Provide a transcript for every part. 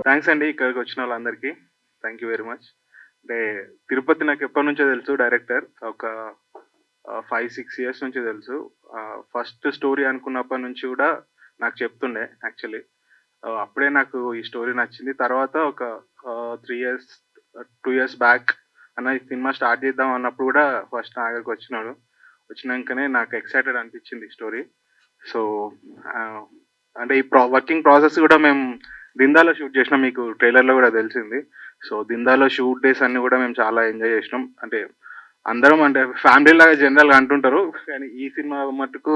Thanks అండి ఇక్కడికి వచ్చిన వాళ్ళందరికీ. Thank you very much. అంటే తిరుపతి నాకు ఎప్పటినుంచో తెలుసు డైరెక్టర్. ఒక 5, 6 ఇయర్స్ నుంచి తెలుసు. ఫస్ట్ స్టోరీ అనుకున్నప్పటి నుంచి కూడా నాకు చెప్తుండే యాక్చువల్లీ. అప్పుడే నాకు ఈ స్టోరీ నచ్చింది. తర్వాత ఒక 3 ఇయర్స్ 2 ఇయర్స్ బ్యాక్ అన్న ఈ సినిమా స్టార్ట్ చేద్దాం అన్నప్పుడు కూడా ఫస్ట్ నా దగ్గరికి వచ్చినాడు. వచ్చినంకనే నాకు ఎక్సైటెడ్ అనిపించింది స్టోరీ. సో, అంటే ఈ వర్కింగ్ ప్రాసెస్ కూడా మేము దిందాలో షూట్ చేసినాం. మీకు ట్రైలర్‌లో కూడా తెలిసింది. సో, దిందాలో షూట్ డేస్ అన్నీ కూడా మేము చాలా ఎంజాయ్ చేసినాం. అంటే అందరం అంటే ఫ్యామిలీ లాగా జనరల్‌గా అంటుంటారు. కానీ ఈ సినిమా మట్టుకు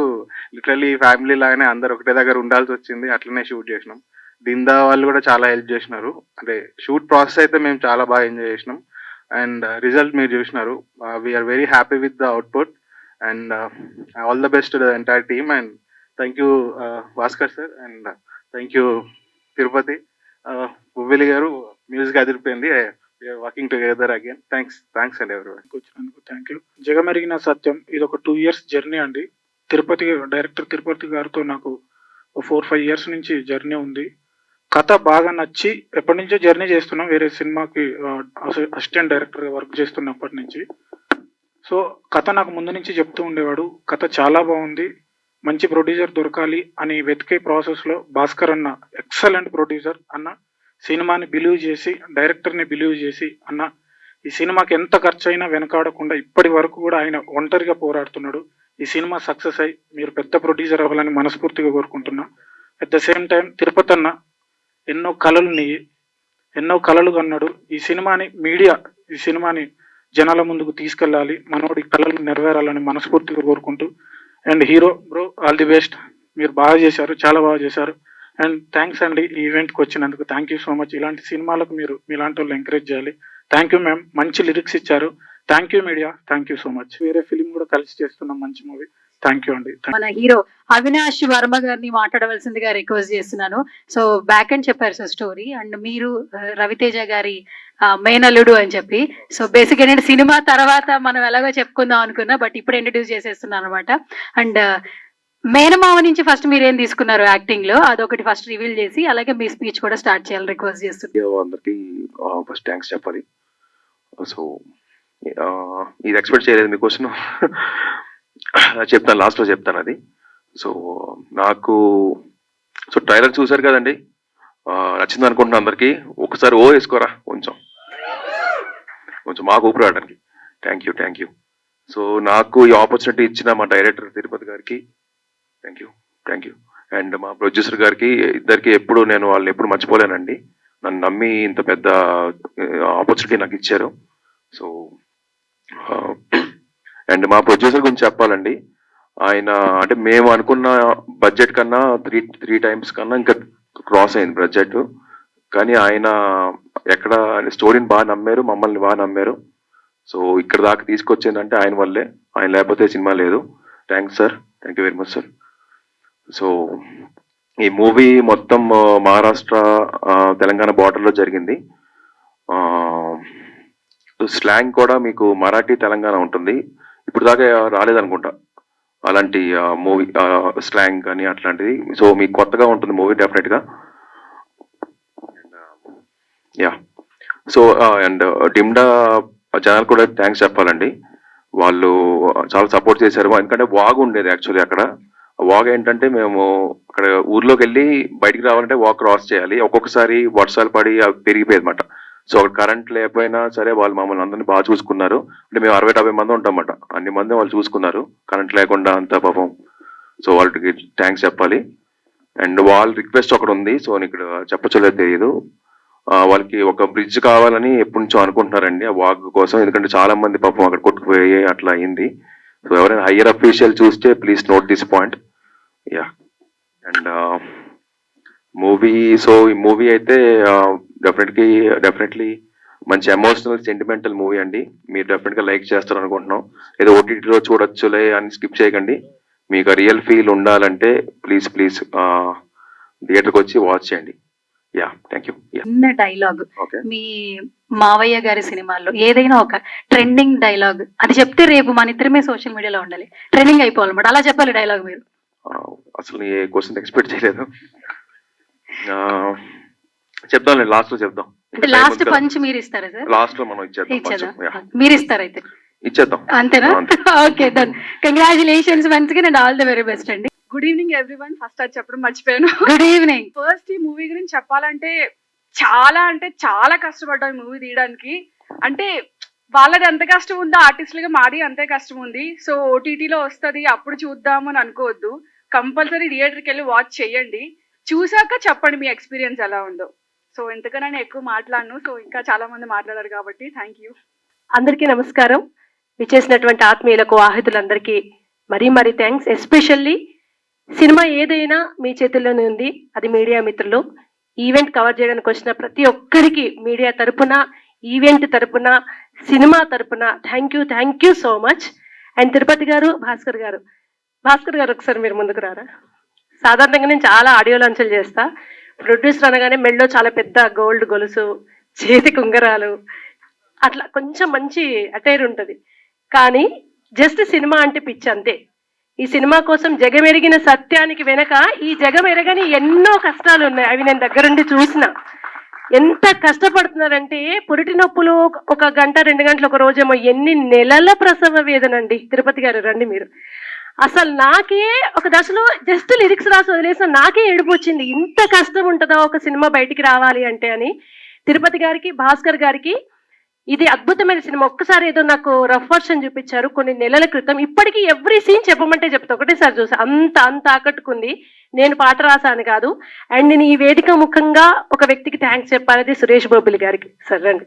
లిటరల్లీ ఫ్యామిలీ లాగానే అందరూ ఒకటే దగ్గర ఉండాల్సొచ్చింది. అట్లనే షూట్ చేసినాం. దిందా వాళ్ళు కూడా చాలా హెల్ప్ చేసినారు. అంటే షూట్ ప్రాసెస్ అయితే మేము చాలా బాగా ఎంజాయ్ చేసినాం. అండ్ రిజల్ట్ మీరు చూసినారు. We are very happy with the output and all the best to the entire team and thank you Bhaskar sir and thank you Tirupati. బువ్విలి గారు మ్యూజిక్ అదిరిపోయింది. Working together again. థ్యాంక్స్ అండి ఎవరివన్. వచ్చినందుకు thank you. జగమెరిగిన సత్యం ఇది ఒక 2 ఇయర్స్ జర్నీ అండి. డైరెక్టర్ తిరుపతి గారితో నాకు 4, 5 ఇయర్స్ నుంచి జర్నీ ఉంది. కథ బాగా నచ్చి ఎప్పటి నుంచో జర్నీ చేస్తున్నాం. వేరే సినిమాకి అసిస్టెంట్ డైరెక్టర్ వర్క్ చేస్తున్నప్పటి నుంచి. సో కథ నాకు ముందు నుంచి చెప్తూ ఉండేవాడు. కథ చాలా బాగుంది, మంచి ప్రొడ్యూసర్ దొరకాలి అని వెతికే ప్రాసెస్లో భాస్కర్ అన్న ఎక్సలెంట్ ప్రొడ్యూసర్ అన్న. సినిమాని బిలీవ్ చేసి, డైరెక్టర్ని బిలీవ్ చేసి అన్న ఈ సినిమాకి ఎంత ఖర్చు అయినా వెనకాడకుండా ఇప్పటి వరకు కూడా ఆయన ఒంటరిగా పోరాడుతున్నాడు. ఈ సినిమా సక్సెస్ అయ్యి మీరు పెద్ద ప్రొడ్యూసర్ అవ్వాలని మనస్ఫూర్తిగా కోరుకుంటున్నా. At the same time Tirupati అన్న ఎన్నో కళలు కన్నాడు. ఈ సినిమాని జనాల ముందుకు తీసుకెళ్ళాలి, మనోడి కళలు నెరవేరాలని మనస్ఫూర్తిగా కోరుకుంటూ. And hero bro all the best. మీరు బాగా చేశారు, చాలా బాగా చేశారు. అండ్ థ్యాంక్స్ అండి ఈ ఈవెంట్కి వచ్చినందుకు. Thank you so much. ఇలాంటి సినిమాలకు మీరు మీలాంటి వాళ్ళు ఎంకరేజ్ చేయాలి. థ్యాంక్ యూ మ్యామ్, మంచి లిరిక్స్ ఇచ్చారు. Thank you media, thank you so much. వేరే ఫిలిం కూడా కలిసి చేస్తున్నాం, మంచి మూవీ. థ్యాంక్ యూ అండి. మన హీరో అవినాష్ వర్మ గారిని మాట్లాడవలసిందిగా రిక్వెస్ట్ చేస్తున్నాను. సో బ్యాక్ అండ్ చెప్పారు సార్ స్టోరీ అండ్ మీరు రవితేజ గారి మేనల్లుడు అని చెప్పి. సో బేసిక్ ఏంటంటే సినిమా తర్వాత మనం ఎలాగో చెప్పుకుందాం అనుకున్నా, బట్ ఇప్పుడు ఇంట్రడ్యూస్ చేసేస్తున్నాను అనమాట. అండ్ మేనమావ నుంచి ఫస్ట్ మీరు ఏం తీసుకున్నారు యాక్టింగ్ లో, అదొకటి ఫస్ట్ రివీల్ చేసి అలాగే మీ స్పీచ్ కూడా స్టార్ట్ చేయాలని రిక్వెస్ట్ చేస్తున్నాను. అందరికి ఫస్ట్ థ్యాంక్స్ చెప్పాలి. సో ఇది ఎక్స్పెక్ట్ చేయలేదు మీ క్వశ్చన్. చెప్తాను, లాస్ట్లో చెప్తాను అది. సో నాకు ట్రైలర్ చూసారు కదండి, నచ్చింది అనుకుంటున్నాను అందరికి. ఒకసారి వేసుకోరా కొంచెం మాకు ఊపిరి రావడానికి. Thank you. సో నాకు ఈ ఆపర్చునిటీ ఇచ్చిన మా డైరెక్టర్ తిరుపతి గారికి థ్యాంక్ యూ. అండ్ మా ప్రొడ్యూసర్ గారికి, ఇద్దరికి నేను వాళ్ళని ఎప్పుడు మర్చిపోలేనండి. నన్ను నమ్మి ఇంత పెద్ద ఆపర్చునిటీ నాకు ఇచ్చారు. సో అండ్ మా ప్రొడ్యూసర్ గురించి చెప్పాలండి. ఆయన అంటే మేము అనుకున్న బడ్జెట్ కన్నా త్రీ టైమ్స్ కన్నా ఇంకా క్రాస్ అయింది బడ్జెట్. కానీ ఆయన ఎక్కడ స్టోరీని బాగా నమ్మారు, మమ్మల్ని బాగా నమ్మారు. సో ఇక్కడ దాకా తీసుకొచ్చిందంటే ఆయన వల్లే. ఆయన లేకపోతే సినిమా లేదు. Thanks sir, thank you very much sir. So ఈ మూవీ మొత్తం మహారాష్ట్ర తెలంగాణ బార్డర్లో జరిగింది. స్లాంగ్ కూడా మీకు మరాఠీ తెలంగాణ ఉంటుంది. ఇప్పుడు దాకా రాలేదనుకుంటా అలాంటి మూవీ స్లాంగ్ కానీ అట్లాంటిది. సో మీకు కొత్తగా ఉంటుంది మూవీ డెఫినెట్గా. యా. సో అండ్ డిమ్డా జనాలు కూడా థ్యాంక్స్ చెప్పాలండి. వాళ్ళు చాలా సపోర్ట్ చేశారు. ఎందుకంటే వాగ్ ఉండేది యాక్చువల్లీ అక్కడ. వాగ్ ఏంటంటే మేము అక్కడ ఊర్లోకి వెళ్ళి బయటికి రావాలంటే వాక్ క్రాస్ చేయాలి. ఒక్కొక్కసారి వర్షాలు పడి అవి పెరిగిపోయేది అనమాట. సో అక్కడ కరెంట్ లేకపోయినా సరే వాళ్ళు మమ్మల్ని అందరినీ బాగా చూసుకున్నారు. అంటే మేము 60-70 మంది ఉంటామన్నమాట. అన్ని మంది వాళ్ళు చూసుకున్నారు కరెంట్ లేకుండా అంతా పాపం. సో వాళ్ళకి థ్యాంక్స్ చెప్పాలి. అండ్ వాళ్ళ రిక్వెస్ట్ ఒకటి ఉంది. సో నేను ఇక్కడ చెప్పచ్చలేదు తెలియదు. వాళ్ళకి ఒక బ్రిడ్జ్ కావాలని ఎప్పటి నుంచో అనుకుంటున్నారండి ఆ వాగ్ కోసం. ఎందుకంటే చాలా మంది పాపం అక్కడ కొట్టుకుపోయి అట్లా అయింది. సో ఎవరైనా హయ్యర్ అఫీషియల్ చూస్తే please note this point. Yeah. And movie, so ఈ మూవీ అయితే డెఫినెట్లీ మంచి ఎమోషనల్ సెంటిమెంటల్ మూవీ అండి. మీరు డెఫినెట్గా లైక్ చేస్తారు అనుకుంటున్నాం. ఏదో ఓటీటీలో చూడొచ్చులే అని స్కిప్ చేయకండి. మీకు రియల్ ఫీల్ ఉండాలంటే ప్లీజ్ థియేటర్కి వచ్చి వాచ్ చేయండి. Yeah, thank you. చిన్న డైలాగ్ మీ మావయ్య గారి సినిమాల్లో ఏదైనా ఒక ట్రెండింగ్ డైలాగ్ అది చెప్తే రేపు మన ఇద్దరమే సోషల్ మీడియాలో ఉండాలి, ట్రెండింగ్ అయిపోవాలన్నమాట. అలా చెప్పాలి డైలాగ్ మీరు. అసలు ఏ క్వశ్చన్ ఎక్స్పెక్ట్ చేయలేదు. చెప్దాం, లాస్ట్ లో చెప్దాం. అంటే లాస్ట్ పంచ్ మీరు ఇస్తారా సార్? లాస్ట్ లో మనం ఇచ్చేద్దాం. ఇచ్చేదా మీరు ఇస్తారు అయితే? ఇచ్చేద్దాం అంతేనా? Okay done. Congratulations once again and all the very best అండి. Good evening everyone. ఫస్ట్ అది చెప్పడం మర్చిపోయాను. Good evening. ఫస్ట్ ఈ మూవీ గురించి చెప్పాలంటే చాలా కష్టపడ్డాం ఈ మూవీ తీయడానికి. అంటే వాళ్ళది ఎంత కష్టం ఉందో ఆర్టిస్టులుగా మాది అంతే కష్టం ఉంది. సో ఓటీటీలో వస్తుంది అప్పుడు చూద్దాము అని అనుకోవద్దు. కంపల్సరీ థియేటర్కి వెళ్ళి వాచ్ చేయండి. చూసాక చెప్పండి మీ ఎక్స్పీరియన్స్ ఎలా ఉందో. సో ఎంతకన్నా నేను ఎక్కువ మాట్లాడను. సో ఇంకా చాలా మంది మాట్లాడారు కాబట్టి థ్యాంక్ యూ. అందరికీ నమస్కారం. విచ్చేసినటువంటి ఆత్మీయులకు ఆహితులందరికీ మరీ థ్యాంక్స్. ఎస్పెషల్లీ సినిమా ఏదైనా మీ చేతుల్లోనే ఉంది, అది మీడియా మిత్రులు. ఈవెంట్ కవర్ చేయడానికి వచ్చిన ప్రతి ఒక్కరికి మీడియా తరపున, ఈవెంట్ తరపున, సినిమా తరపున thank you so much. And Tirupati గారు, భాస్కర్ గారు ఒకసారి మీరు ముందుకు రారా? సాధారణంగా నేను చాలా ఆడియో లాంచ్లు చేస్తా. ప్రొడ్యూసర్ అనగానే మెళ్ళో చాలా పెద్ద గోల్డ్ గొలుసు, చేతికి ఉంగరాలు, అట్లా కొంచెం మంచి అటైర్ ఉంటుంది. కానీ జస్ట్ సినిమా అంటే పిచ్చి అంతే. ఈ సినిమా కోసం జగమెరిగిన సత్యానికి వెనక ఈ జగమెరగని ఎన్నో కష్టాలు ఉన్నాయి. అవి నేను దగ్గరుండి చూసిన. ఎంత కష్టపడుతున్నారంటే పురిటి నొప్పులు 1 గంట 2 గంటలు ఒక రోజేమో, ఎన్ని నెలల ప్రసవ వేదనండి. తిరుపతి గారు రండి మీరు. అసలు నాకే ఒక దశలో జస్ట్ లిరిక్స్ రాసి వదిలేసిన నాకే ఏడుపు వచ్చింది. ఇంత కష్టం ఉంటుందా ఒక సినిమా బయటికి రావాలి అంటే అని. తిరుపతి గారికి, భాస్కర్ గారికి ఇది అద్భుతమైన సినిమా. ఒక్కసారి ఏదో నాకు రఫ్ వర్షన్ చూపించారు కొన్ని నెలల క్రితం. ఇప్పటికీ ఎవ్రీ సీన్ చెప్పమంటే చెప్తా, ఒకటేసారి చూసా. అంత ఆకట్టుకుంది. నేను పాట రాసాను కాదు. అండ్ నేను ఈ వేదిక ముఖంగా ఒక వ్యక్తికి థ్యాంక్స్ చెప్పాలి, సురేష్ బొబ్బిలి గారికి. సరే అండి,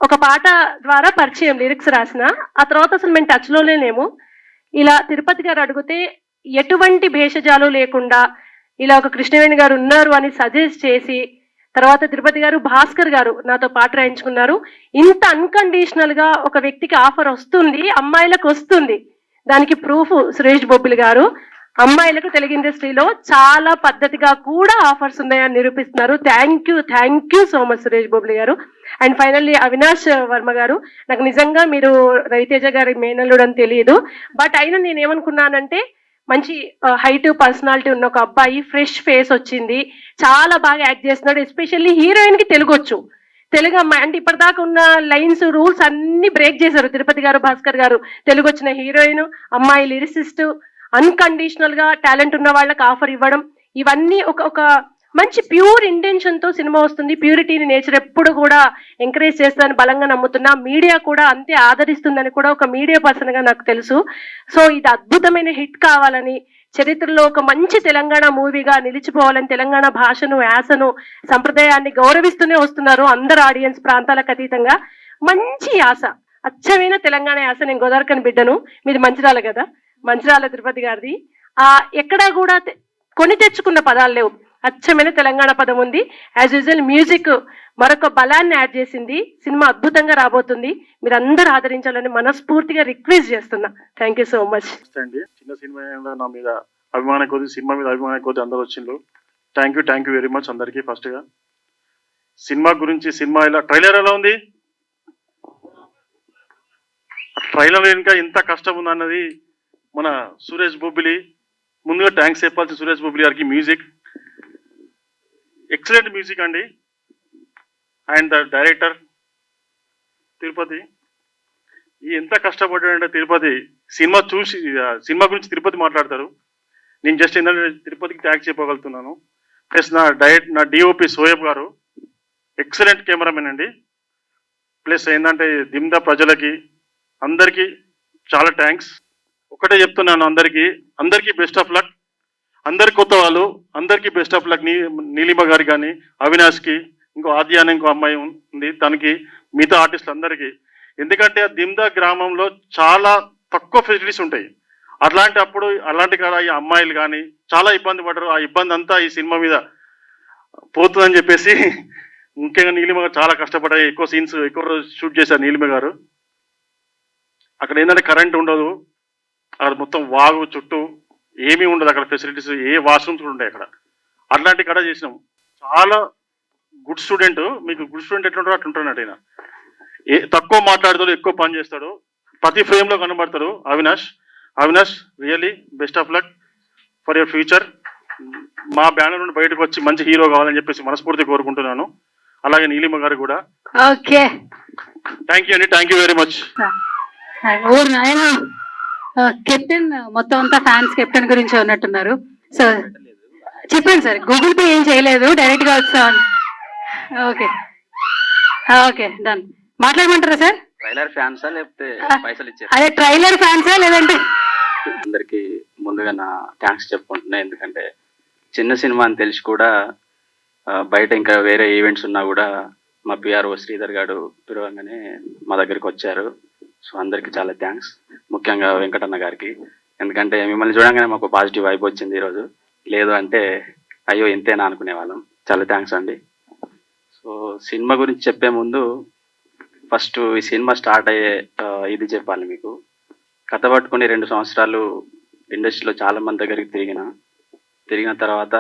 ఒక పాట ద్వారా పరిచయం, లిరిక్స్ రాసిన. ఆ తర్వాత అసలు మేము టచ్లోనే లేము. ఇలా తిరుపతి గారు అడిగితే ఎటువంటి భేషజాలు లేకుండా ఇలా ఒక కృష్ణవేణి గారు ఉన్నారు అని సజెస్ట్ చేసి, తర్వాత తిరుపతి గారు, భాస్కర్ గారు నాతో పాట రాయించుకున్నారు. ఇంత అన్కండిషనల్ గా ఒక వ్యక్తికి ఆఫర్ వస్తుంది, అమ్మాయిలకు వస్తుంది, దానికి ప్రూఫ్ సురేష్ బొబ్బిలి గారు. అమ్మాయిలకు తెలుగు ఇండస్ట్రీలో చాలా పద్ధతిగా కూడా ఆఫర్స్ ఉన్నాయని నిరూపిస్తున్నారు. Thank you so much Suresh Bobbili గారు. అండ్ ఫైనల్లీ అవినాష్ వర్మ గారు, నాకు నిజంగా మీరు రవితేజ గారి మేనల్లుడు అని తెలియదు. బట్ అయినా నేను ఏమనుకున్నానంటే, మంచి హైట్ పర్సనాలిటీ ఉన్న ఒక అబ్బాయి, ఫ్రెష్ ఫేస్ వచ్చింది, చాలా బాగా యాక్ట్ చేస్తున్నాడు. ఎస్పెషల్లీ హీరోయిన్ కి తెలుగు వచ్చు, తెలుగు అమ్మాయి. అంటే ఇప్పటిదాకా ఉన్న లైన్స్, రూల్స్ అన్ని బ్రేక్ చేశారు తిరుపతి గారు, భాస్కర్ గారు. తెలుగు వచ్చిన హీరోయిన్, అమ్మాయి లిరిసిస్ట్, అన్కండిషనల్ గా టాలెంట్ ఉన్న వాళ్ళకి ఆఫర్ ఇవ్వడం, ఇవన్నీ ఒక మంచి ప్యూర్ ఇంటెన్షన్ తో సినిమా వస్తుంది. ప్యూరిటీని నేచర్ ఎప్పుడు కూడా ఎంకరేజ్ చేస్తుందని బలంగా నమ్ముతున్నా. మీడియా కూడా అంతే ఆదరిస్తుందని కూడా ఒక మీడియా పర్సన్ గా నాకు తెలుసు. సో ఇది అద్భుతమైన హిట్ కావాలని, చరిత్రలో ఒక మంచి తెలంగాణ మూవీగా నిలిచిపోవాలని, తెలంగాణ భాషను, యాసను, సంప్రదాయాన్ని గౌరవిస్తూనే వస్తున్నారు అందరు ఆడియన్స్, ప్రాంతాలకు అతీతంగా. మంచి యాస, అచ్చమైన తెలంగాణ యాస. నేను గోదావరికని బిడ్డను, మీది మంచిరాల కదా, మంచిరాల తిరుపతి గారిది. ఎక్కడా కూడా కొని తెచ్చుకున్న పదాలు లేవు, అచ్చమైన తెలంగాణ పదం ఉంది. యాజ్ యూజువల్ మ్యూజిక్ మరొక బలాన్ని యాడ్ చేసింది. సినిమా అద్భుతంగా రాబోతుంది, మీరు అందరూ ఆదరించాలని మనస్ఫూర్తిగా రిక్వెస్ట్ చేస్తున్నా. థ్యాంక్ యూ సో మచ్ అండి. చిన్న సినిమా నా మీద అభిమానం కొద్ది, సినిమా మీద అభిమానం కొద్ది అందరూ వచ్చిండ్రు. థ్యాంక్ యూ వెరీ మచ్ అందరికీ. ఫస్ట్ గా సినిమా గురించి, సినిమా ఇలా ట్రైలర్ ఎలా ఉంది, ట్రైలర్ ఇంకా ఎంత కష్టం ఉంది అన్నది మన సురేష్ బొబ్బిలి. ముందుగా థ్యాంక్స్ చెప్పాల్సి సురేష్ బొబ్బిలి గారికి. మ్యూజిక్ ఎక్సలెంట్ మ్యూజిక్ అండి. అండ్ ద డైరెక్టర్ తిరుపతి ఎంత కష్టపడ్డాడంటే, తిరుపతి సినిమా చూసి, సినిమా గురించి తిరుపతి మాట్లాడతారు. నేను జస్ట్ ఏంటంటే తిరుపతికి థ్యాంక్స్ చెప్పగలుగుతున్నాను. ప్లస్ నా డిఓపి సోయబ్ గారు ఎక్సలెంట్ కెమెరామెన్ అండి. ప్లస్ ఏంటంటే దిమ్దా ప్రజలకి అందరికీ చాలా థ్యాంక్స్. ఒకటే చెప్తున్నాను, అందరికీ బెస్ట్ ఆఫ్ లక్. అందరి కొత్త వాళ్ళు అందరికీ బెస్ట్ ఆఫ్ లక్. నీలిమ గారి కానీ, అవినాష్కి, ఇంకో ఆద్య అనే ఇంకో అమ్మాయి ఉంది, తనకి, మిగతా ఆర్టిస్టులు అందరికీ. ఎందుకంటే దిమ్దా గ్రామంలో చాలా తక్కువ ఫెసిలిటీస్ ఉంటాయి. అలాంటి కాడ ఈ అమ్మాయిలు కానీ చాలా ఇబ్బంది పడ్డారు. ఆ ఇబ్బంది అంతా ఈ సినిమా మీద పోతుందని చెప్పేసి ముఖ్యంగా నీలిమ గారు చాలా కష్టపడ్డాయి. ఎక్కువ సీన్స్ ఎక్కువ రోజు షూట్ చేశారు నీలిమ గారు. అక్కడ ఏంటంటే కరెంట్ ఉండదు, అక్కడ మొత్తం వాగు చుట్టూ ఏమీ ఉండదు, అక్కడ ఫెసిలిటీస్ ఏ వాష్రూమ్స్ కూడా ఉంటాయి అక్కడ. అట్లాంటి కడ చేసినాం. చాలా గుడ్ స్టూడెంట్. మీకు గుడ్ స్టూడెంట్ ఎట్లుంటారో అట్లుంటున్నాడు ఆయన. తక్కువ మాట్లాడతాడు, ఎక్కువ పని చేస్తాడు, ప్రతి ఫ్రేమ్ లో కనబడతాడు. Avinash really best of luck for your future. మా బ్యానర్ నుండి బయటకు వచ్చి మంచి హీరో కావాలని చెప్పేసి మనస్ఫూర్తిగా కోరుకుంటున్నాను. అలాగే నీలిమ గారు కూడా ఓకే. థ్యాంక్ యూ అండి, థ్యాంక్ యూ వెరీ మచ్. ఓ నాయన, కెప్టెన్ మొత్తం అంతా ఫ్యాన్స్ కెప్టెన్ గురించి ఉన్నట్టున్నారు. సో చెప్పండి సార్, గూగుల్ పే ఏం చేయలేదు, డైరెక్ట్ గా వస్తాను. Okay okay, done. మాట్లాడమంటారా సార్? ట్రైలర్ ఫ్యాన్సా లేకపోతే పైసలు ఇచ్చారు? అదే ట్రైలర్ ఫ్యాన్సా లేదంటే? అందరికి ముందుగా నా థ్యాంక్స్ చెప్పుకుంటున్నా. ఎందుకంటే చిన్న సినిమా అని తెలిసి కూడా బయట ఇంకా వేరే ఈవెంట్స్ ఉన్నా కూడా మా పిఆర్ఓ శ్రీధర్ గారు పిలవంగానే మా దగ్గరికి వచ్చారు. సో అందరికి చాలా థ్యాంక్స్, ముఖ్యంగా వెంకటన్న గారికి. ఎందుకంటే మిమ్మల్ని చూడంగానే మాకు పాజిటివ్ వైబ్ వచ్చింది ఈరోజు. లేదు అంటే అయ్యో ఇంతేనా అనుకునే వాళ్ళం. చాలా థ్యాంక్స్ అండి. సో సినిమా గురించి చెప్పే ముందు ఫస్ట్ ఈ సినిమా స్టార్ట్ అయ్యే ఇది చెప్పాలి మీకు. కథ పట్టుకుని 2 సంవత్సరాలు ఇండస్ట్రీలో చాలా మంది దగ్గరికి తిరిగిన తర్వాత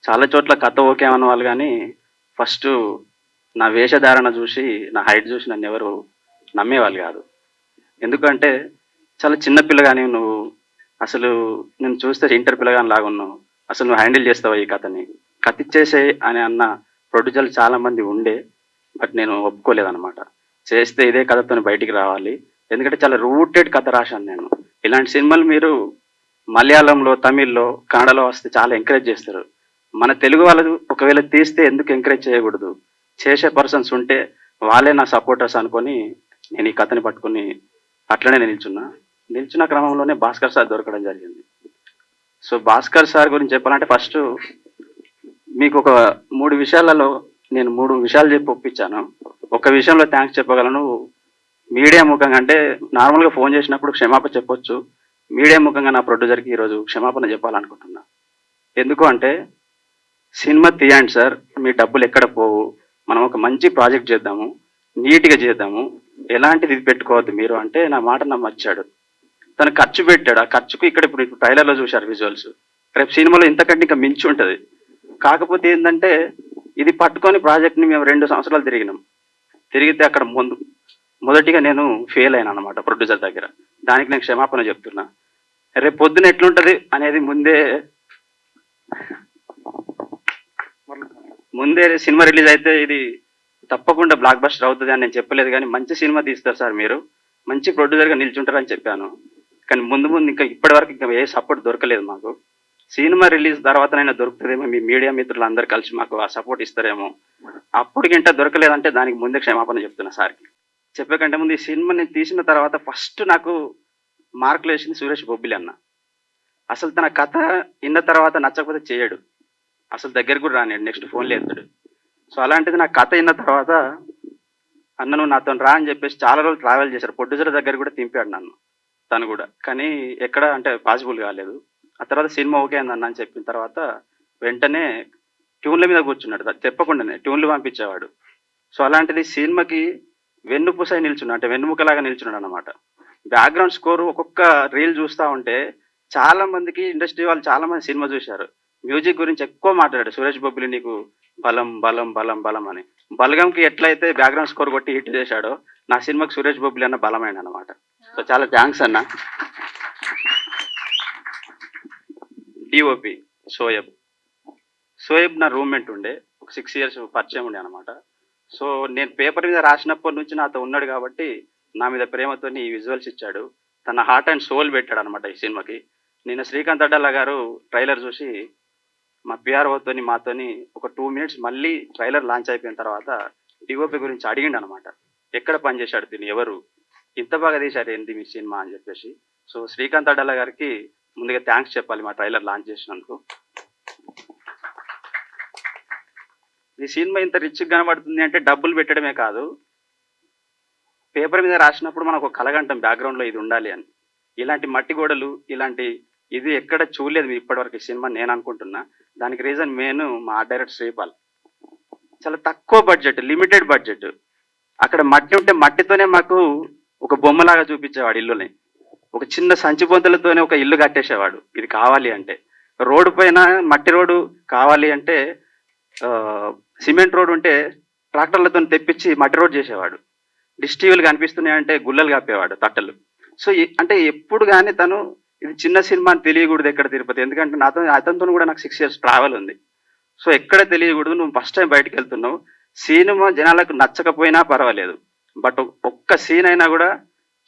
చాలా చోట్ల కథ ఓకే అన్న వాళ్ళు, కానీ ఫస్ట్ నా వేషధారణ చూసి, నా హైట్ చూసి నన్ను ఎవరు నమ్మేవాళ్ళు కాదు. ఎందుకంటే చాలా చిన్న పిల్లగాని నువ్వు, అసలు నేను చూస్తే ఇంటర్ పిల్లగాని లాగా ఉన్నావు, అసలు నువ్వు హ్యాండిల్ చేస్తావా ఈ కథని, కథ ఇచ్చేసే అని అన్న ప్రొడ్యూసర్లు చాలా మంది ఉండే. బట్ నేను ఒప్పుకోలేదన్నమాట. చేస్తే ఇదే కథతో బయటికి రావాలి, ఎందుకంటే చాలా రూటెడ్ కథ రాశాను నేను. ఇలాంటి సినిమాలు మీరు మలయాళంలో, తమిళ్లో, కన్నడలో వస్తే చాలా ఎంకరేజ్ చేస్తారు. మన తెలుగు వాళ్ళు ఒకవేళ తీస్తే ఎందుకు ఎంకరేజ్ చేయకూడదు? చేసే పర్సన్స్ ఉంటే వాళ్ళే నా సపోర్టర్స్ అనుకొని నేను ఈ కథని పట్టుకుని అట్లనే నిల్చున్న క్రమంలోనే భాస్కర్ సార్ దొరకడం జరిగింది. సో భాస్కర్ సార్ గురించి చెప్పాలంటే ఫస్ట్ మీకు ఒక 3 విషయాలలో నేను 3 విషయాలు చెప్పి ఒప్పించాను. ఒక విషయంలో థ్యాంక్స్ చెప్పగలను. మీడియా ముఖంగా, అంటే నార్మల్గా ఫోన్ చేసినప్పుడు క్షమాపణ చెప్పొచ్చు, మీడియా ముఖంగా నా ప్రొడ్యూసర్కి ఈరోజు క్షమాపణ చెప్పాలనుకుంటున్నా. ఎందుకు అంటే, సినిమా తీయండి సార్, మీ డబ్బులు ఎక్కడ పోవు, మనం ఒక మంచి ప్రాజెక్ట్ చేద్దాము, నీట్గా చేద్దాము, ఎలాంటిది ఇది పెట్టుకోవద్దు మీరు అంటే నా మాట నమ్మచ్చాడు. తను ఖర్చు పెట్టాడు. ఆ ఖర్చుకు ఇప్పుడు ట్రైలర్లో చూశారు విజువల్స్. రేపు సినిమాలో ఇంతకంటే ఇంకా మించి ఉంటుంది. కాకపోతే ఏంటంటే ఇది పట్టుకొని ప్రాజెక్ట్ని మేము 2 సంవత్సరాలు తిరిగితే అక్కడ మొదటిగా నేను ఫెయిల్ అయినా అనమాట ప్రొడ్యూసర్ దగ్గర. దానికి నేను క్షమాపణ చెప్తున్నా. రేపు పొద్దున ఎట్లుంటది అనేది ముందే సినిమా రిలీజ్ అయితే ఇది తప్పకుండా బ్లాక్ బస్టర్ అవుతుంది అని నేను చెప్పలేదు, కానీ మంచి సినిమా తీస్తారు సార్, మీరు మంచి ప్రొడ్యూసర్గా నిల్చుంటారని చెప్పాను. కానీ ముందు ఇంకా ఇప్పటి వరకు ఇంకా ఏ సపోర్ట్ దొరకలేదు మాకు. సినిమా రిలీజ్ తర్వాతనైనా దొరుకుతుందేమో, మీ మీడియా మిత్రులు అందరు కలిసి మాకు ఆ సపోర్ట్ ఇస్తారేమో. అప్పటికింట దొరకలేదంటే దానికి ముందే క్షమాపణ చెప్తున్నా సార్కి. చెప్పే కంటే ముందు ఈ సినిమాని తీసిన తర్వాత ఫస్ట్ నాకు మార్కులు వేసింది సురేష్ బొబ్బిలి అన్న. అసలు తన కథ విన్న తర్వాత నచ్చకపోతే చేయడు, అసలు దగ్గర కూడా రానిడు, నెక్స్ట్ ఫోన్లో ఎత్తాడు. సో అలాంటిది నా కథ విన్న తర్వాత అన్న నువ్వు నాతో రా అని చెప్పేసి చాలా రోజులు ట్రావెల్ చేశారు. ప్రొడ్యూసర్ దగ్గర కూడా తింపాడు నన్ను తను కూడా, కానీ ఎక్కడ అంటే పాసిబుల్ కాలేదు. ఆ తర్వాత సినిమా ఓకే అన్న అని చెప్పిన తర్వాత వెంటనే ట్యూన్ల మీద కూర్చున్నాడు, చెప్పకుండానే ట్యూన్లు పంపించేవాడు. సో అలాంటిది సినిమాకి వెన్నుపూసై నిల్చున్నాడు, అంటే వెన్నుముకలాగా నిల్చున్నాడు అనమాట. బ్యాక్గ్రౌండ్ స్కోర్ ఒక్కొక్క రీల్ చూస్తూ ఉంటే చాలా మందికి, ఇండస్ట్రీ వాళ్ళు చాలా మంది సినిమా చూశారు, మ్యూజిక్ గురించి ఎక్కువ మాట్లాడాడు. సురేష్ బొబ్బిలి నీకు బలం బలం బలం బలం అని. బలగంకి ఎట్లయితే బ్యాక్గ్రౌండ్ స్కోర్ కొట్టి హిట్ చేశాడో, నా సినిమాకి సురేష్ బొబ్బిలి అన్న బలమైన అనమాట. సో చాలా థ్యాంక్స్ అన్న. డిఓపి సోయబ్ నా రూమ్మేట్ ఉండే, ఒక 6 years పరిచయం ఉండే అనమాట. సో నేను పేపర్ మీద రాసినప్పటి నుంచి నాతో ఉన్నాడు కాబట్టి నా మీద ప్రేమతో ఈ విజువల్స్ ఇచ్చాడు. తన హార్ట్ అండ్ సోల్ పెట్టాడు అనమాట ఈ సినిమాకి. నిన్న శ్రీకాంత్ అడ్డాల గారు ట్రైలర్ చూసి మా పిఆర్ఓతోని మాతోని ఒక 2 minutes మళ్ళీ ట్రైలర్ లాంచ్ అయిపోయిన తర్వాత డిఓపి గురించి అడిగిండు అనమాట. ఎక్కడ పనిచేశాడు తిని, ఎవరు ఇంత బాగా తీశారు ఏంటి మీ సినిమా అని చెప్పేసి. సో శ్రీకాంత్ అడ్డాల గారికి ముందుగా థ్యాంక్స్ చెప్పాలి మా ట్రైలర్ లాంచ్ చేసినందుకు. ఈ సినిమా ఇంత రిచ్గా కనబడుతుంది అంటే డబ్బులు పెట్టడమే కాదు, పేపర్ మీద రాసినప్పుడు మనకు ఒక కలగంటాం బ్యాక్గ్రౌండ్లో ఇది ఉండాలి అని. ఇలాంటి మట్టి గోడలు, ఇలాంటి ఇది ఎక్కడ చూడలేదు మీరు ఇప్పటివరకు ఈ సినిమా నేను అనుకుంటున్నా. దానికి రీజన్ మా ఆర్ట్ డైరెక్టర్ శ్రీపాల్. చాలా తక్కువ బడ్జెట్, లిమిటెడ్ బడ్జెట్. అక్కడ మట్టి ఉంటే మట్టితోనే మాకు ఒక బొమ్మలాగా చూపించేవాడు ఇల్లుని. ఒక చిన్న సంచి బొంతలతోనే ఒక ఇల్లు కట్టేసేవాడు ఇది కావాలి అంటే. రోడ్డు పైన మట్టి రోడ్డు కావాలి అంటే, సిమెంట్ రోడ్ ఉంటే ట్రాక్టర్లతో తెప్పించి మట్టి రోడ్ చేసేవాడు. డిస్టీవీలు కనిపిస్తున్నాయంటే గుల్లలు కప్పేవాడు తట్టలు. సో అంటే ఎప్పుడు కానీ తను ఇది చిన్న సినిమా అని తెలియకూడదు ఎక్కడ తిరుపతి, ఎందుకంటే అతనితో కూడా నాకు 6 years ట్రావెల్ ఉంది. సో ఎక్కడ తెలియకూడదు, నువ్వు ఫస్ట్ టైం బయటకు వెళ్తున్నావు, సినిమా జనాలకు నచ్చకపోయినా పర్వాలేదు, బట్ ఒక్క సీన్ అయినా కూడా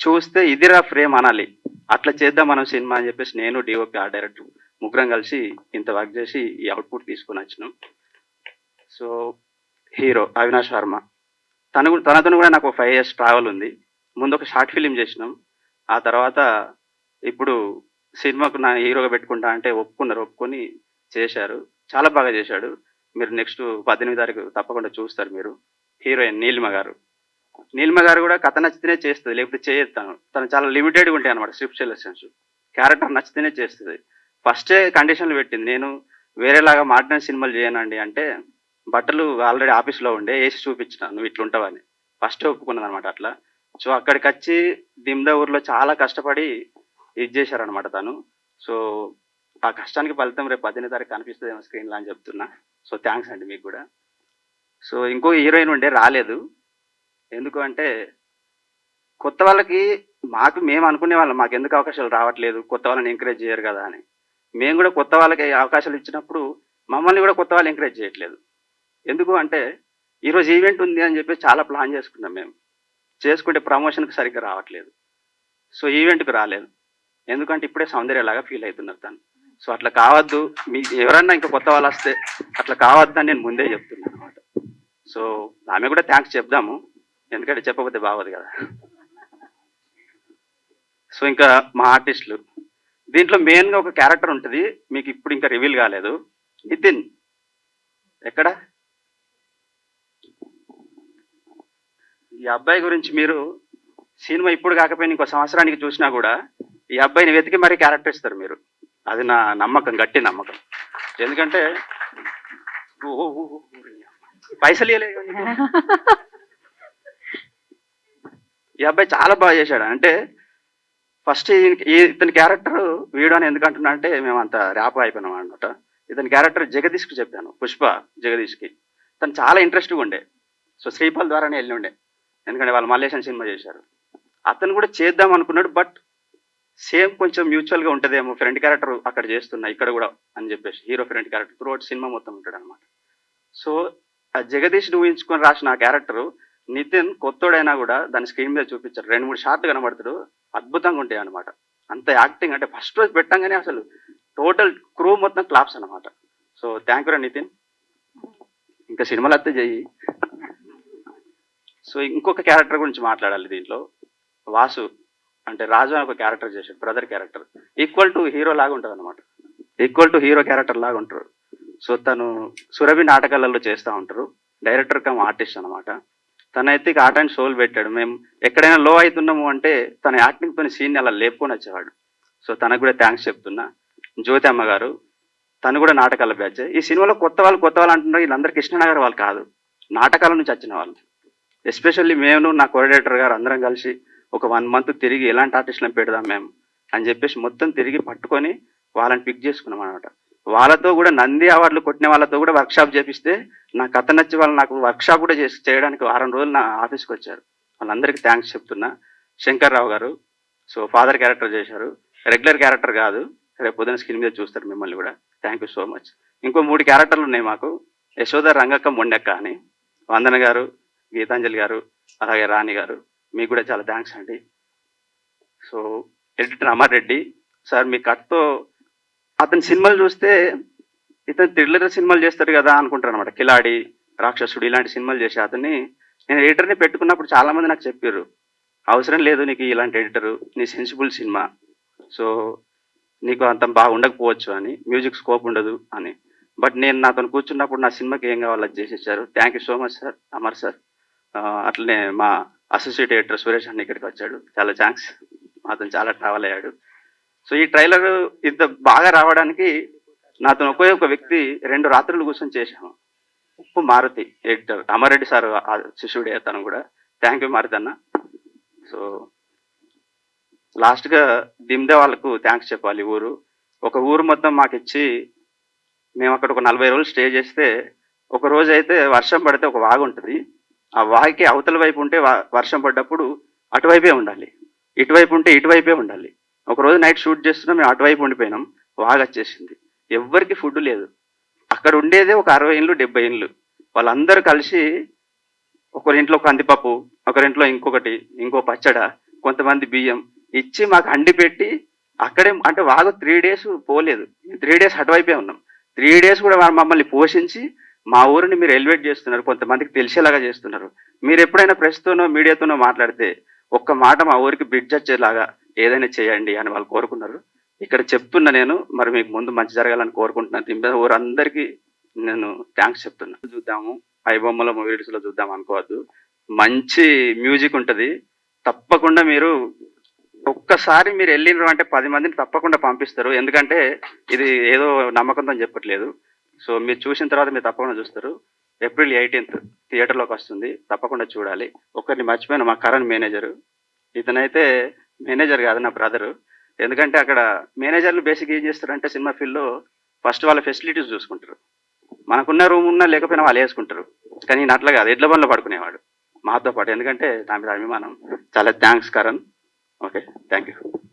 చూస్తే ఇదిరా ఫ్రేమ్ అనాలి, అట్లా చేద్దాం మనం సినిమా అని చెప్పేసి నేను డిఓపి ఆర్ట్ డైరెక్టర్ ముగ్గురం కలిసి ఇంత వర్క్ చేసి ఈ అవుట్పుట్ తీసుకుని వచ్చినాం. సో హీరో అవినాష్ వర్మ, తనతో కూడా నాకు 5 years ట్రావెల్ ఉంది. ముందు ఒక షార్ట్ ఫిలిం చేసినాం, ఆ తర్వాత ఇప్పుడు సినిమాకు నా హీరోగా పెట్టుకుంటా అంటే ఒప్పుకొని చేశారు, చాలా బాగా చేశాడు. మీరు నెక్స్ట్ 18 తారీఖు తప్పకుండా చూస్తారు మీరు. హీరోయిన్ నీలిమ గారు కూడా కథ నచ్చితేనే చేస్తుంది, లేకపోతే చేయదు. తను చాలా లిమిటెడ్గా ఉంటాయి అనమాట స్క్రిప్ట్ సెలెక్షన్స్, క్యారెక్టర్ నచ్చితేనే చేస్తుంది. ఫస్టే కండిషన్లు పెట్టింది, నేను వేరేలాగా మాట్లాడిన సినిమాలు చేయనండి అంటే, బట్టలు ఆల్రెడీ ఆఫీస్లో ఉండే వేసి చూపించిన నువ్వు ఇట్లుంటావని, ఫస్ట్ ఒప్పుకున్నది అనమాట అట్లా. సో అక్కడికి వచ్చి దిమ్దా ఊర్లో చాలా కష్టపడి ఇది చేశారనమాట తను. సో ఆ కష్టానికి ఫలితం రేపు 18 తారీఖు కనిపిస్తుందేమో స్క్రీన్లో అని చెప్తున్నా. సో థ్యాంక్స్ అండి మీకు కూడా. సో ఇంకో హీరోయిన్ ఉండే రాలేదు, ఎందుకు అంటే కొత్త వాళ్ళకి మేము అనుకునే వాళ్ళం మాకు ఎందుకు అవకాశాలు రావట్లేదు, కొత్త వాళ్ళని ఎంకరేజ్ చేయరు కదా అని. మేము కూడా కొత్త వాళ్ళకి అవకాశాలు ఇచ్చినప్పుడు మమ్మల్ని కూడా కొత్త వాళ్ళు ఎంకరేజ్ చేయట్లేదు. ఎందుకు అంటే ఈరోజు ఈవెంట్ ఉంది అని చెప్పి చాలా ప్లాన్ చేసుకున్నాం, మేము చేసుకుంటే ప్రమోషన్కి సరిగ్గా రావట్లేదు. సో ఈవెంట్కి రాలేదు, ఎందుకంటే ఇప్పుడే సౌందర్యలాగా ఫీల్ అవుతున్నారు తను. సో అట్లా కావద్దు, మీకు ఎవరన్నా ఇంకా కొత్త వాళ్ళు వస్తే అట్లా కావద్దని నేను ముందే చెప్తున్నాను అనమాట. సో ఆమె కూడా థ్యాంక్స్ చెప్దాము, ఎందుకంటే చెప్పకపోతే బాగోదు కదా. సో ఇంకా మా ఆర్టిస్టులు, దీంట్లో మెయిన్గా ఒక క్యారెక్టర్ ఉంటుంది, మీకు ఇప్పుడు ఇంకా రివీల్ కాలేదు. నితిన్ ఎక్కడ? ఈ అబ్బాయి గురించి మీరు సినిమా ఇప్పుడు కాకపోయినా ఇంకో సంవత్సరానికి చూసినా కూడా ఈ అబ్బాయిని వెతికి మరీ క్యారెక్టర్ ఇస్తారు మీరు, అది నా నమ్మకం, గట్టి నమ్మకం. ఎందుకంటే పైసలు ఇవ్వలే, ఈ అబ్బాయి చాలా బాగా చేశాడు. అంటే ఫస్ట్ ఇతని క్యారెక్టర్ వీడు అని ఎందుకు అంటున్నా అంటే, మేము అంత ర్యాప్ అయిపోయినాం అనమాట. ఇతని క్యారెక్టర్ జగదీష్కి చెప్పాను, పుష్ప జగదీష్కి. తను చాలా ఇంట్రెస్ట్గా ఉండే, సో శ్రీపాల్ ద్వారానే వెళ్ళి ఉండే, ఎందుకంటే వాళ్ళు మల్లేశన్ సినిమా చేశారు. అతను కూడా చేద్దాం అనుకున్నాడు, బట్ సేమ్ కొంచెం మ్యూచువల్గా ఉంటుందేమో, ఫ్రెండ్ క్యారెక్టర్ అక్కడ చేస్తున్నా ఇక్కడ కూడా అని చెప్పేసి hero friend character throughout cinema మొత్తం ఉంటాడు అనమాట. సో ఆ జగదీష్ ఊహించుకొని రాసిన ఆ క్యారెక్టర్ నితిన్ కొత్తోడైనా కూడా దాని స్క్రీన్ మీద చూపించారు, 2-3 షాట్లు కనబడతాడు, అద్భుతంగా ఉంటాయి అనమాట. అంత యాక్టింగ్ అంటే ఫస్ట్ రోజు పెట్టంగానే అసలు టోటల్ క్రూ మొత్తం క్లాప్స్ అనమాట. సో థ్యాంక్ యూ రా నితిన్, ఇంకా సినిమాలు అత్తే చెయ్యి. సో ఇంకొక క్యారెక్టర్ గురించి మాట్లాడాలి దీంట్లో. వాసు అంటే రాజు అని ఒక క్యారెక్టర్ చేశాడు, brother character, equal to hero లాగా ఉంటుంది అనమాట, ఈక్వల్ టు హీరో క్యారెక్టర్ లాగా ఉంటారు. సో తను సురభి నాటకాలలో చేస్తూ ఉంటారు, డైరెక్టర్ కమ్ ఆర్టిస్ట్ అనమాట. తనైతే ఆర్ట్ అండ్ సోల్ పెట్టాడు. మేము ఎక్కడైనా లో అవుతున్నాము అంటే తన యాక్టింగ్తో సీన్ని అలా లేపుకొని వచ్చేవాడు. సో తనకు కూడా థ్యాంక్స్ చెప్తున్నా. జ్యోతి అమ్మ గారు, తను కూడా నాటకాల బ్యాచ్. ఈ సినిమాలో కొత్త వాళ్ళు అంటున్నారు, వీళ్ళందరూ కృష్ణనగర్ వాళ్ళు కాదు, నాటకాల నుంచి వచ్చిన వాళ్ళు. ఎస్పెషల్లీ మేము నా కోఆర్డినేటర్ గారు అందరం కలిసి ఒక 1 month తిరిగి ఎలాంటి ఆర్టిస్టులను పెడదాం మేము అని చెప్పేసి మొత్తం తిరిగి పట్టుకొని వాళ్ళని పిక్ చేసుకున్నాం అనమాట. వాళ్ళతో కూడా నంది అవార్డులు కొట్టిన వాళ్ళతో కూడా వర్క్షాప్ చేపిస్తే నా కథ నచ్చి వాళ్ళు నాకు వర్క్షాప్ కూడా చేయడానికి 1 రోజులు నా ఆఫీస్కి వచ్చారు. వాళ్ళందరికీ థ్యాంక్స్ చెప్తున్నా. శంకర్ రావు గారు, సో ఫాదర్ క్యారెక్టర్ చేశారు, రెగ్యులర్ క్యారెక్టర్ కాదు, రేపు పొద్దున స్క్రీన్ మీద చూస్తారు మిమ్మల్ని కూడా. Thank you so much. ఇంకో 3 క్యారెక్టర్లు ఉన్నాయి మాకు, యశోద, రంగక్క, మొండెక్క అని. వందన గారు, గీతాంజలి గారు, అలాగే రాణి గారు, మీకు కూడా చాలా థ్యాంక్స్ అండి. So editor Amar Reddy sir, మీ కట్తో అతని సినిమాలు చూస్తే ఇతను థ్రిల్లర్ సినిమాలు చేస్తారు కదా అనుకుంటారు అనమాట. కిలాడి, రాక్షసుడు ఇలాంటి సినిమాలు చేసి అతన్ని నేను ఎడిటర్ని పెట్టుకున్నప్పుడు చాలామంది నాకు చెప్పారు, అవసరం లేదు నీకు ఇలాంటి ఎడిటరు, నీ సెన్సిబుల్ సినిమా, సో నీకు అంత బాగా ఉండకపోవచ్చు అని, మ్యూజిక్ స్కోప్ ఉండదు అని. బట్ నేను నాతో కూర్చున్నప్పుడు నా సినిమాకి ఏం కావాలో అది చేసేసారు. Thank you so much sir, Amar sir. అట్లనే మా అసోసియేట్ ఎడిటర్ సురేష్ అన్న ఇక్కడికి వచ్చాడు, చాలా థ్యాంక్స్, అతను చాలా ట్రావెల్ అయ్యాడు. సో ఈ ట్రైలర్ ఇంత బాగా రావడానికి నాతో ఒకే ఒక వ్యక్తి 2 రాత్రులు కూర్చొని చేశాము, ఉప్పు మారుతి ఎడిటర్, అమరెడ్డి సార్ శిష్యుడే తను కూడా. థ్యాంక్ యూ మారుతి అన్న. సో లాస్ట్గా దిమ్దే వాళ్ళకు థ్యాంక్స్ చెప్పాలి. ఒక ఊరు మొత్తం మాకు ఇచ్చి మేము అక్కడ ఒక 40 రోజులు స్టే చేస్తే, ఒక రోజు అయితే వర్షం పడితే ఒక వాగు ఉంటుంది, ఆ వాగుకి అవతల వైపు ఉంటే వర్షం పడ్డప్పుడు అటువైపే ఉండాలి, ఇటువైపు ఉంటే ఇటువైపే ఉండాలి. ఒకరోజు నైట్ షూట్ చేస్తున్నాం, మేము అటువైపు ఉండిపోయినాం, వాగు వచ్చేసింది, ఎవ్వరికి ఫుడ్ లేదు. అక్కడ ఉండేదే ఒక 60 ఇండ్లు 70 ఇండ్లు. వాళ్ళందరూ కలిసి ఒకరింట్లో కందిపప్పు, ఒకరింట్లో ఇంకొకటి, ఇంకో పచ్చడ, కొంతమంది బియ్యం ఇచ్చి మాకు అండి పెట్టి అక్కడే, అంటే వాగు 3 days పోలేదు, 3 days అటువైపే ఉన్నాం. 3 days కూడా మమ్మల్ని పోషించి మా ఊరిని మీరు ఎలివేట్ చేస్తున్నారు, కొంతమందికి తెలిసేలాగా చేస్తున్నారు. మీరు ఎప్పుడైనా ప్రెస్తోనో మీడియాతోనో మాట్లాడితే ఒక్క మాట మా ఊరికి బ్రిడ్జ్ వచ్చేలాగా ఏదైనా చేయండి అని వాళ్ళు కోరుకున్నారు. ఇక్కడ చెప్తున్నా నేను, మరి మీకు ముందు మంచి జరగాలని కోరుకుంటున్నాను. ఊరందరికీ నేను థ్యాంక్స్ చెప్తున్నా. చూద్దాము, ఐబొమ్మలో మూవీస్లో చూద్దాం అనుకోవద్దు, మంచి మ్యూజిక్ ఉంటుంది. తప్పకుండా మీరు ఒక్కసారి మీరు వెళ్ళినారు అంటే 10 మందిని తప్పకుండా పంపిస్తారు. ఎందుకంటే ఇది ఏదో నమ్మకంతో చెప్పట్లేదు. సో మీరు చూసిన తర్వాత మీరు తప్పకుండా చూస్తారు. April 18th థియేటర్లోకి వస్తుంది, తప్పకుండా చూడాలి. ఒకరిని మర్చిపోయిన, మా కరణ్ మేనేజరు. ఇతనైతే మేనేజర్ కాదు, నా బ్రదరు. ఎందుకంటే అక్కడ మేనేజర్లు బేసిక్ ఏం చేస్తారంటే సినిమా ఫీల్డ్లో ఫస్ట్ వాళ్ళ ఫెసిలిటీస్ చూసుకుంటారు. మనకున్న రూమ్ ఉన్నా లేకపోయినా వాళ్ళు వేసుకుంటారు. కానీ ఈయన అట్లా కాదు, ఎడ్ల బండ్లో పడుకునేవాడు మాతో పాటు. ఎందుకంటే నా మీద అభిమానం. చాలా thanks Karan. Okay, thank you.